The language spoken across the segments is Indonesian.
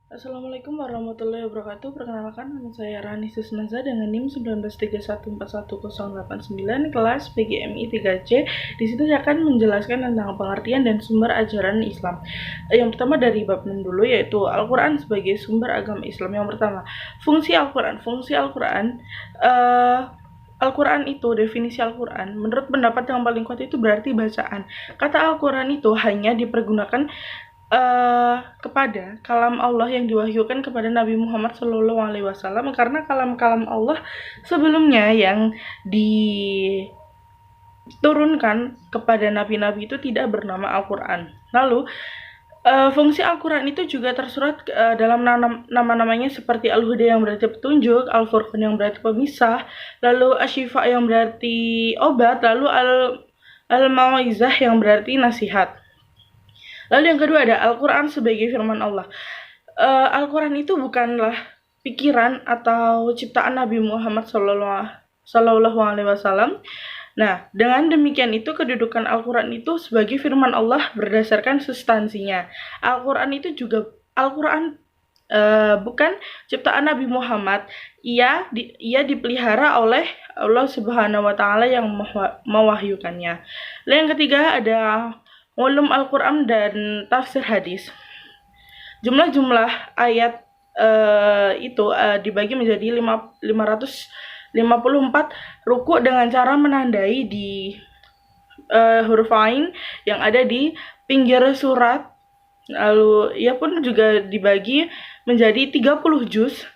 Assalamualaikum warahmatullahi wabarakatuh. Perkenalkan, nama saya Rani Susnaza dengan NIM 1931411089 kelas PGMI 3C. Di situ saya akan menjelaskan tentang pengertian dan sumber ajaran Islam. Yang pertama dari bab 6 dulu, yaitu Al-Quran sebagai sumber agama Islam. Yang pertama, fungsi Al-Quran. Al-Quran itu, definisi Al-Quran, menurut pendapat yang paling kuat itu berarti bacaan. Kata Al-Quran itu hanya dipergunakan kepada kalam Allah yang diwahyukan kepada Nabi Muhammad SAW, karena kalam-kalam Allah sebelumnya yang diturunkan kepada nabi-nabi itu tidak bernama Al-Quran. Lalu fungsi Al-Quran itu juga tersurat dalam nama-namanya seperti Al-Huda yang berarti petunjuk, Al-Furqan yang berarti pemisah, lalu Asyifa yang berarti obat, lalu Al-Mau'izah yang berarti nasihat. Lalu yang kedua ada Al-Quran sebagai firman Allah. Al-Quran itu bukanlah pikiran atau ciptaan Nabi Muhammad Sallallahu Alaihi Wasallam. Nah, dengan demikian itu kedudukan Al-Quran itu sebagai firman Allah berdasarkan substansinya. Al-Quran bukan ciptaan Nabi Muhammad. Ia dipelihara oleh Allah Subhanahu Wa Taala yang mewahyukannya. Lalu yang ketiga ada ulum Al-Quran dan tafsir hadis. Jumlah ayat itu dibagi menjadi 554 ruku dengan cara menandai di huruf ain yang ada di pinggir surat. Lalu ia pun juga dibagi menjadi 30 juz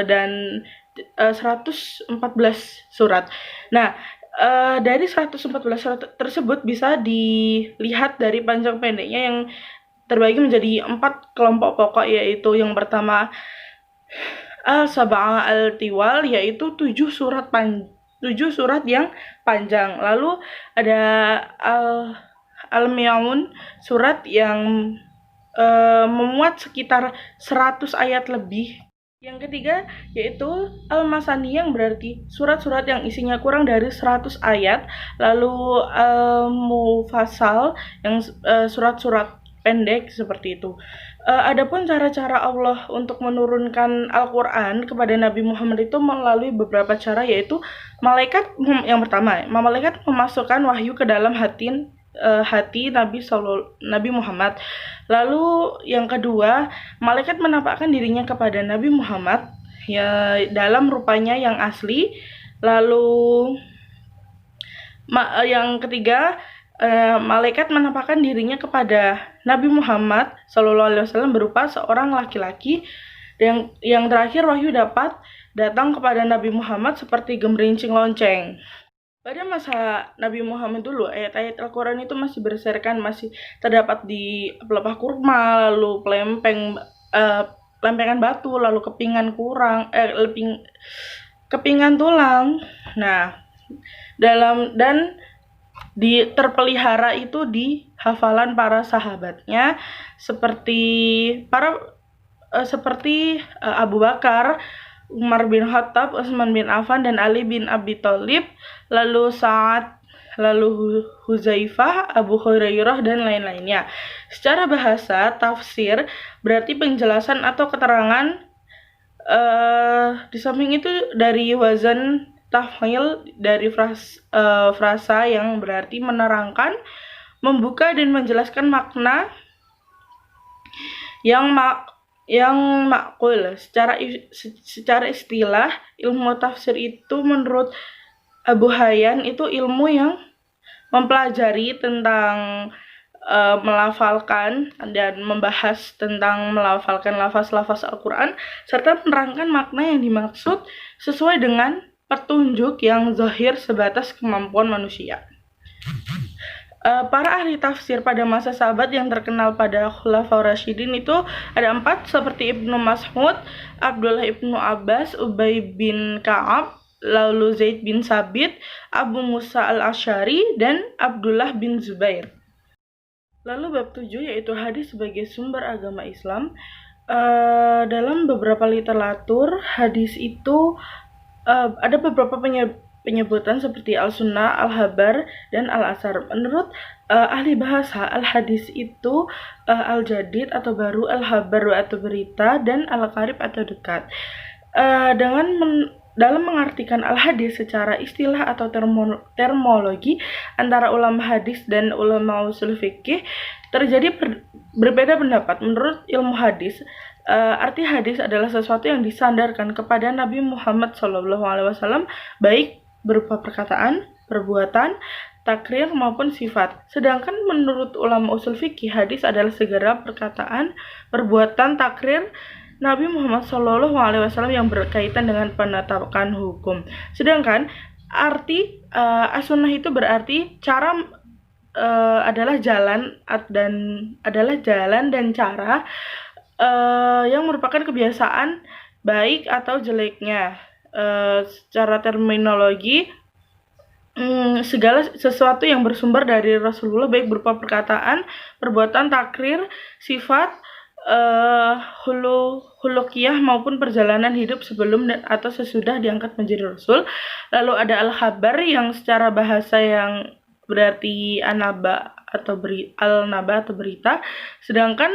dan 114 surat. Nah, dari 114 surat tersebut bisa dilihat dari panjang pendeknya yang terbagi menjadi 4 kelompok pokok, yaitu yang pertama Al-Sab'a Al-Tiwal, yaitu 7 surat yang panjang. Lalu ada Al-Mi'un, surat yang memuat sekitar 100 ayat lebih. Yang ketiga yaitu Al-Masani yang berarti surat-surat yang isinya kurang dari 100 ayat. Lalu Al-Mufassal yang surat-surat pendek seperti itu. Adapun cara-cara Allah untuk menurunkan Al-Quran kepada Nabi Muhammad itu melalui beberapa cara, yaitu malaikat memasukkan wahyu ke dalam hati Nabi Muhammad. Lalu yang kedua, malaikat menampakkan dirinya kepada Nabi Muhammad ya dalam rupanya yang asli. Lalu yang ketiga, malaikat menampakkan dirinya kepada Nabi Muhammad SAW berupa seorang laki-laki. Dan yang terakhir, wahyu dapat datang kepada Nabi Muhammad seperti gemerincing lonceng. Pada masa Nabi Muhammad dulu, ayat-ayat Al-Quran itu masih berserakan, masih terdapat di pelepah kurma, lalu lempengan batu, lalu kepingan tulang. Nah, terpelihara itu di hafalan para sahabatnya seperti Abu Bakar, Umar bin Khattab, Utsman bin Affan, dan Ali bin Abi Thalib, lalu Sa'ad, lalu Huzaifah, Abu Hurairah, dan lain-lainnya. Secara bahasa, tafsir berarti penjelasan atau keterangan. Di samping itu dari wazan taf'il, dari frasa yang berarti menerangkan, membuka, dan menjelaskan makna yang makul. Secara istilah, ilmu tafsir itu menurut Abu Hayyan itu ilmu yang mempelajari tentang melafalkan dan membahas tentang melafalkan lafaz-lafaz Al-Quran serta menerangkan makna yang dimaksud sesuai dengan petunjuk yang zahir sebatas kemampuan manusia. Para ahli tafsir pada masa sahabat yang terkenal pada Khulafaur Rasyidin itu ada 4, seperti Ibnu Mas'ud, Abdullah Ibnu Abbas, Ubay bin Ka'ab, lalu Zaid bin Sabit, Abu Musa al-Asy'ari, dan Abdullah bin Zubair. Lalu bab 7 yaitu hadis sebagai sumber agama Islam. Dalam beberapa literatur hadis itu ada beberapa penyebutan seperti al-sunnah, al-habar, dan al-asar. Menurut ahli bahasa, al-hadis itu al-jadid atau baru, al-habar atau berita, dan al-qarib atau dekat. Dalam mengartikan al-hadis secara istilah atau terminologi antara ulama hadis dan ulama usul fikih terjadi berbeda pendapat. Menurut ilmu hadis, arti hadis adalah sesuatu yang disandarkan kepada Nabi Muhammad SAW, baik berupa perkataan, perbuatan, takrir maupun sifat. Sedangkan menurut ulama usul fikih, hadis adalah segala perkataan, perbuatan, takrir Nabi Muhammad SAW yang berkaitan dengan penetapan hukum. Sedangkan arti as-sunnah itu berarti cara adalah jalan dan cara yang merupakan kebiasaan baik atau jeleknya. Secara terminologi, segala sesuatu yang bersumber dari Rasulullah, baik berupa perkataan, perbuatan, takrir, sifat, hulukiyah maupun perjalanan hidup sebelum atau sesudah diangkat menjadi Rasul. Lalu ada al-khabar yang secara bahasa yang berarti al-naba atau berita, sedangkan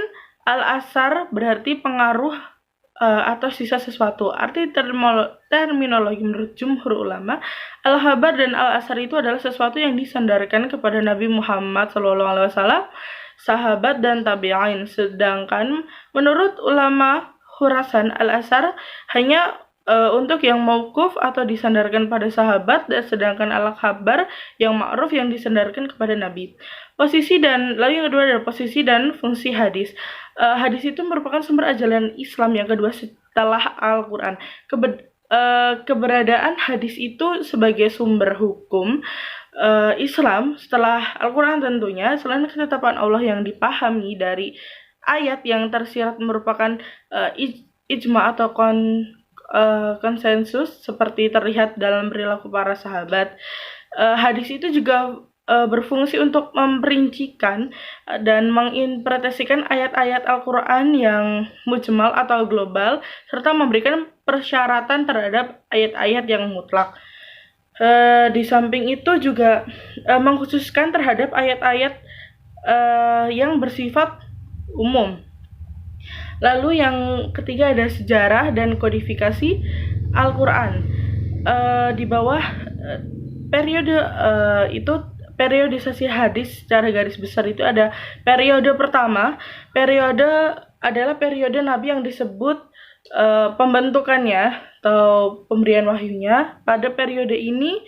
al-asar berarti pengaruh atau sisa sesuatu. Arti terminologi menurut jumhur ulama, al-khabar dan al-asar itu adalah sesuatu yang disandarkan kepada Nabi Muhammad SAW, sahabat dan tabi'in. Sedangkan menurut ulama Khurasan, al-asar hanya untuk yang mauquf atau disandarkan pada sahabat, dan sedangkan al-khabar yang ma'ruf yang disandarkan kepada Nabi. Lalu yang kedua adalah posisi dan fungsi hadis. Hadis itu merupakan sumber ajaran Islam yang kedua setelah Al-Quran. Keberadaan hadis itu sebagai sumber hukum Islam setelah Al-Quran tentunya, selain ketetapan Allah yang dipahami dari ayat yang tersirat merupakan ijma atau konsensus seperti terlihat dalam perilaku para sahabat. Hadis itu juga berfungsi untuk memperincikan dan menginterpretasikan ayat-ayat Al-Quran yang mujmal atau global, serta memberikan persyaratan terhadap ayat-ayat yang mutlak. Di samping itu juga mengkhususkan terhadap ayat-ayat yang bersifat umum. Lalu yang ketiga ada sejarah dan kodifikasi Al-Quran. Di bawah periode itu periodisasi hadis secara garis besar itu ada periode pertama. Periode adalah periode Nabi yang disebut pembentukannya atau pemberian wahyunya. Pada periode ini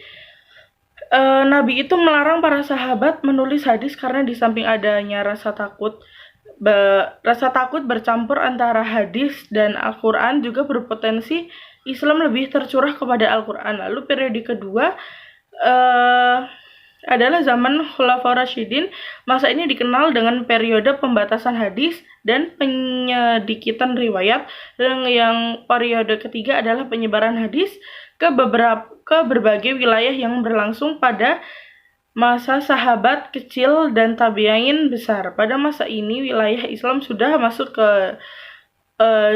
Nabi itu melarang para sahabat menulis hadis karena di samping adanya rasa takut bercampur antara hadis dan Al-Quran juga berpotensi Islam lebih tercurah kepada Al-Quran. Lalu periode kedua adalah zaman Khulafaur Rasyidin. Masa ini dikenal dengan periode pembatasan hadis dan penyedikitan riwayat. Dan yang periode ketiga adalah penyebaran hadis ke berbagai wilayah yang berlangsung pada masa sahabat kecil dan tabi'in besar. Pada masa ini wilayah Islam sudah masuk ke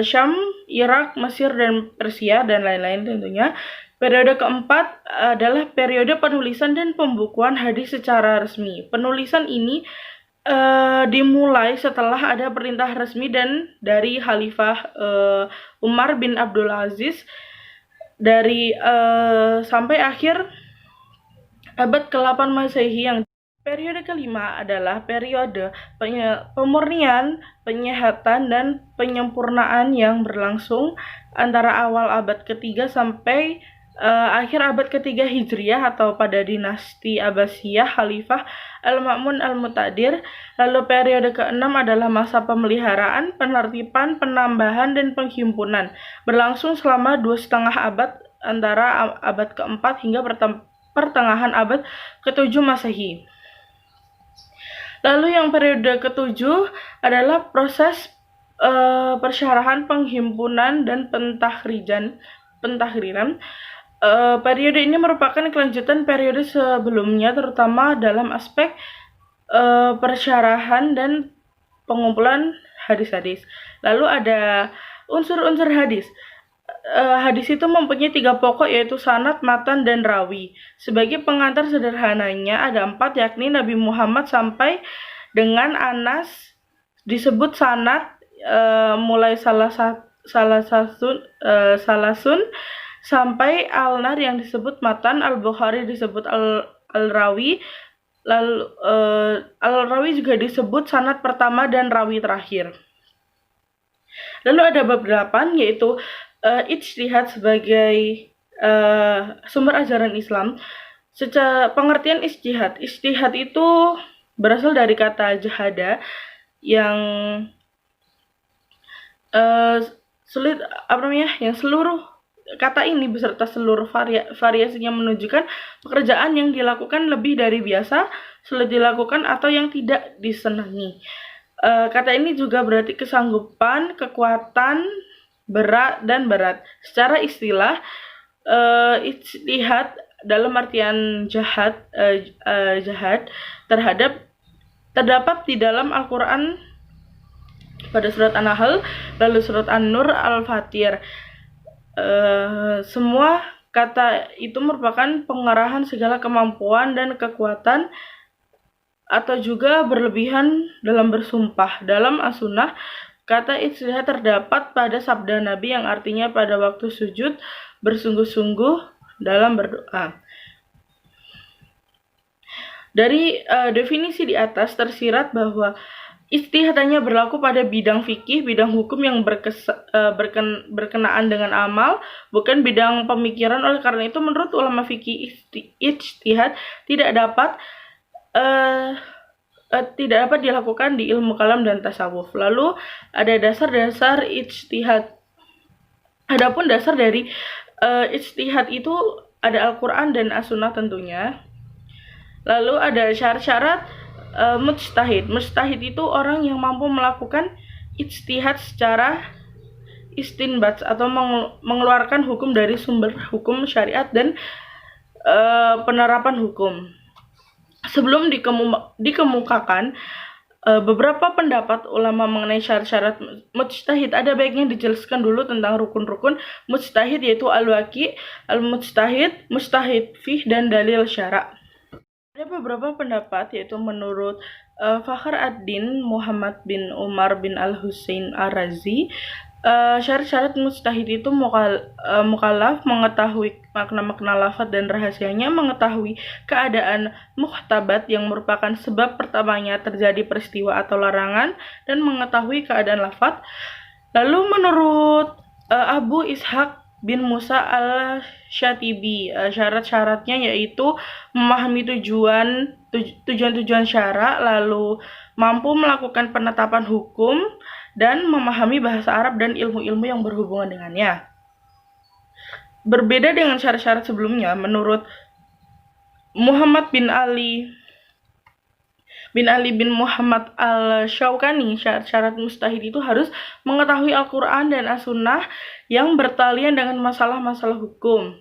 Syam, Irak, Mesir, dan Persia, dan lain-lain tentunya. Periode keempat adalah periode penulisan dan pembukuan hadis secara resmi. Penulisan ini dimulai setelah ada perintah resmi dan dari Khalifah Umar bin Abdul Aziz sampai akhir abad ke-8 Masehi. Yang periode kelima adalah periode pemurnian, penyehatan, dan penyempurnaan yang berlangsung antara awal abad ketiga sampai akhir abad ketiga Hijriah atau pada dinasti Abbasiyah Khalifah Al-Ma'mun Al-Mu'tadir. Lalu periode keenam adalah masa pemeliharaan, penertiban, penambahan, dan penghimpunan, berlangsung selama 2,5 abad antara abad keempat hingga pertengahan abad ke-7 Masehi. Lalu yang periode ke-7 adalah proses persyarahan, penghimpunan, dan pentahriran. Periode ini merupakan kelanjutan periode sebelumnya, terutama dalam aspek persyarahan dan pengumpulan hadis-hadis. Lalu ada unsur-unsur hadis. hadis itu mempunyai 3 pokok, yaitu sanad, matan, dan rawi. Sebagai pengantar sederhananya ada 4, yakni Nabi Muhammad sampai dengan Anas disebut sanad, mulai salasun sampai Al-Nar yang disebut matan, Al-Bukhari disebut al-rawi, lalu al-rawi juga disebut sanad pertama dan rawi terakhir. Lalu ada bab 8, yaitu ijtihad sebagai sumber ajaran Islam. Secara pengertian ijtihad itu berasal dari kata jahada yang sulit, yang seluruh kata ini beserta seluruh variasinya menunjukkan pekerjaan yang dilakukan lebih dari biasa, sulit dilakukan, atau yang tidak disenangi. Kata ini juga berarti kesanggupan, kekuatan, berat, dan berat. Secara istilah, ijtihad dalam artian jahad terdapat di dalam Al-Quran pada surat An-Nahl, lalu surat An-Nur, Al-Fatir. Semua kata itu merupakan pengerahan segala kemampuan dan kekuatan atau juga berlebihan dalam bersumpah. Dalam As-Sunnah, kata ijtihad terdapat pada sabda Nabi yang artinya pada waktu sujud bersungguh-sungguh dalam berdoa. Dari definisi di atas tersirat bahwa ijtihad hanya berlaku pada bidang fikih, bidang hukum yang berkenaan dengan amal, bukan bidang pemikiran. Oleh karena itu, menurut ulama fikih, ijtihad tidak dapat dilakukan di ilmu kalam dan tasawuf. Lalu ada dasar-dasar ijtihad. Adapun dasar dari ijtihad itu ada Al-Quran dan As-Sunnah tentunya. Lalu ada syarat-syarat mujtahid. Mujtahid itu orang yang mampu melakukan ijtihad secara istinbat atau mengeluarkan hukum dari sumber hukum syariat dan penerapan hukum. Sebelum dikemukakan beberapa pendapat ulama mengenai syarat-syarat mujtahid, ada baiknya dijelaskan dulu tentang rukun-rukun mujtahid, yaitu al-waqi, al-mujtahid, mujtahid fih, dan dalil syara'. Ada beberapa pendapat, yaitu menurut Fakhr ad-Din Muhammad bin Umar bin Al-Husain Ar-Razi, syarat-syarat mujtahid itu mukallaf, mengetahui makna-makna lafaz dan rahasianya, mengetahui keadaan muhtabat yang merupakan sebab pertamanya terjadi peristiwa atau larangan, dan mengetahui keadaan lafaz. Lalu menurut Abu Ishaq bin Musa al-Syatibi, syarat-syaratnya yaitu memahami tujuan-tujuan syara', lalu mampu melakukan penetapan hukum, dan memahami bahasa Arab dan ilmu-ilmu yang berhubungan dengannya. Berbeda dengan syarat-syarat sebelumnya, menurut Muhammad bin Ali bin Muhammad al-Syaukani, syarat-syarat mustahid itu harus mengetahui Al-Quran dan As-Sunnah yang bertalian dengan masalah-masalah hukum.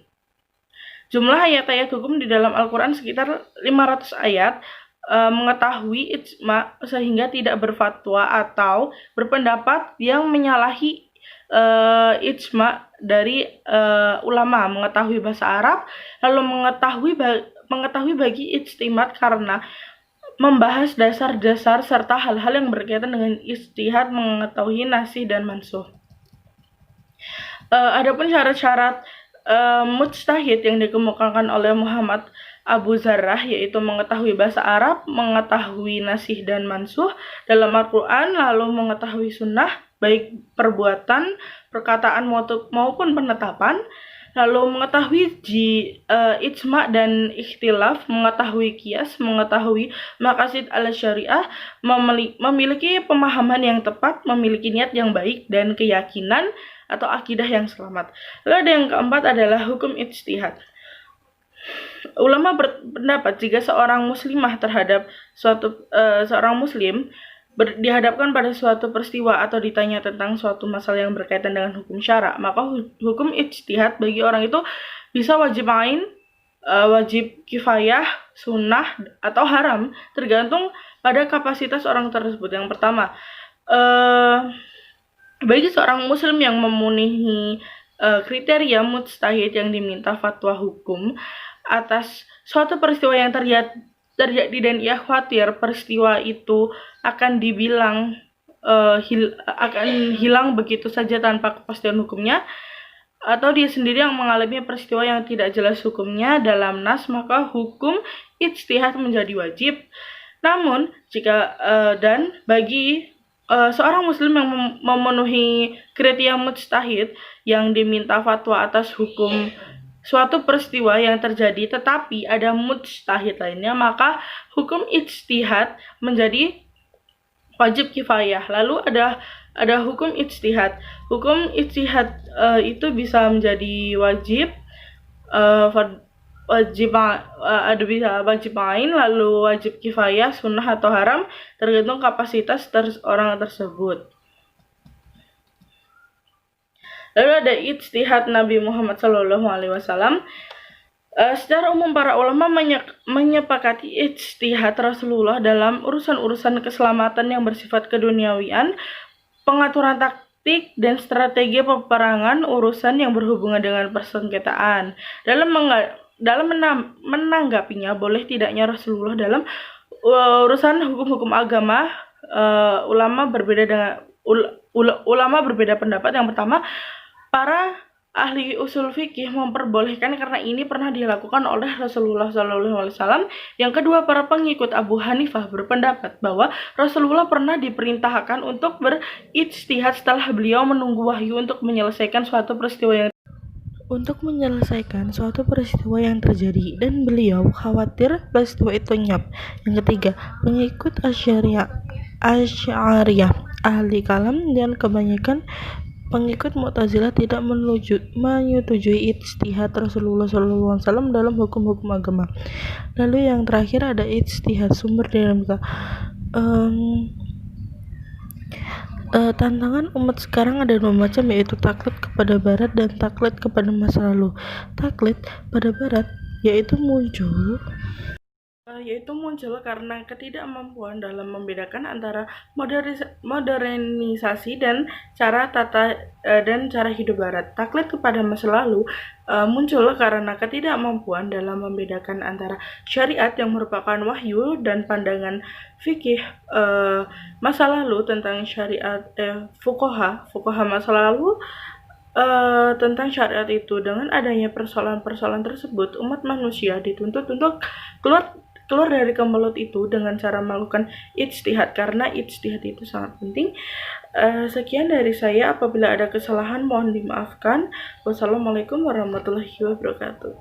Jumlah ayat-ayat hukum di dalam Al-Quran sekitar 500 ayat. Mengetahui ijma sehingga tidak berfatwa atau berpendapat yang menyalahi ijma dari ulama, mengetahui bahasa Arab, lalu mengetahui bagi ijtihad karena membahas dasar-dasar serta hal-hal yang berkaitan dengan ijtihad, mengetahui nasih dan mansuh. Adapun syarat-syarat mujtahid yang dikemukakan oleh Muhammad Abu Zarrah, yaitu mengetahui bahasa Arab, mengetahui nasih dan mansuh dalam Al-Quran, lalu mengetahui sunnah, baik perbuatan, perkataan maupun penetapan, lalu mengetahui ijma dan ikhtilaf, mengetahui qiyas, mengetahui maqasid al-syariah, memiliki pemahaman yang tepat, memiliki niat yang baik, dan keyakinan atau akidah yang selamat. Lalu ada yang keempat adalah hukum ijtihad. Ulama berpendapat jika seorang muslimah terhadap seorang muslim dihadapkan pada suatu peristiwa atau ditanya tentang suatu masalah yang berkaitan dengan hukum syara', maka hukum ijtihad bagi orang itu bisa wajib ain, wajib kifayah, sunnah, atau haram, tergantung pada kapasitas orang tersebut. Yang pertama, bagi seorang muslim yang memenuhi kriteria mujtahid yang diminta fatwa hukum atas suatu peristiwa yang terjadi dan ia khawatir peristiwa itu akan dibilang akan hilang begitu saja tanpa kepastian hukumnya, atau dia sendiri yang mengalami peristiwa yang tidak jelas hukumnya dalam nas, maka hukum ijtihad menjadi wajib. Namun jika dan bagi seorang muslim yang memenuhi kriteria mujtahid yang diminta fatwa atas hukum suatu peristiwa yang terjadi tetapi ada mujtahid lainnya, maka hukum ijtihad menjadi wajib kifayah. Lalu ada hukum ijtihad. Hukum ijtihad itu bisa menjadi wajib, ada bisa wajib main, lalu wajib kifayah, sunnah atau haram, tergantung kapasitas orang tersebut. Lalu ada ijtihad Nabi Muhammad SAW. Secara umum para ulama menyepakati ijtihad Rasulullah dalam urusan-urusan keselamatan yang bersifat keduniawian, pengaturan taktik dan strategi peperangan, urusan yang berhubungan dengan persengketaan. Dalam menanggapinya, boleh tidaknya Rasulullah dalam urusan hukum-hukum agama, ulama berbeda pendapat. Yang pertama, para ahli usul fikih memperbolehkan karena ini pernah dilakukan oleh Rasulullah SAW. Yang kedua, para pengikut Abu Hanifah berpendapat bahwa Rasulullah pernah diperintahkan untuk berijtihad setelah beliau menunggu wahyu untuk menyelesaikan suatu peristiwa yang terjadi dan beliau khawatir peristiwa itu lenyap. Yang ketiga, pengikut Asy'ariyah, ahli kalam, dan kebanyakan pengikut Mu'tazilah tidak menyetujui ijtihad Rasulullah SAW dalam hukum-hukum agama. Lalu yang terakhir ada ijtihad sumber dinamika. Tantangan umat sekarang ada dua macam, yaitu taklid kepada barat dan taklid kepada masa lalu. Taklid pada barat yaitu muncul karena ketidakmampuan dalam membedakan antara modernisasi dan cara hidup barat. Taklid kepada masa lalu muncul karena ketidakmampuan dalam membedakan antara syariat yang merupakan wahyu dan pandangan fikih masa lalu tentang syariat, fuqaha masa lalu tentang syariat itu. Dengan adanya persoalan-persoalan tersebut, umat manusia dituntut untuk keluar dari kemelut itu dengan cara melakukan ijtihad, karena ijtihad itu sangat penting. Sekian dari saya, apabila ada kesalahan mohon dimaafkan. Wassalamualaikum warahmatullahi wabarakatuh.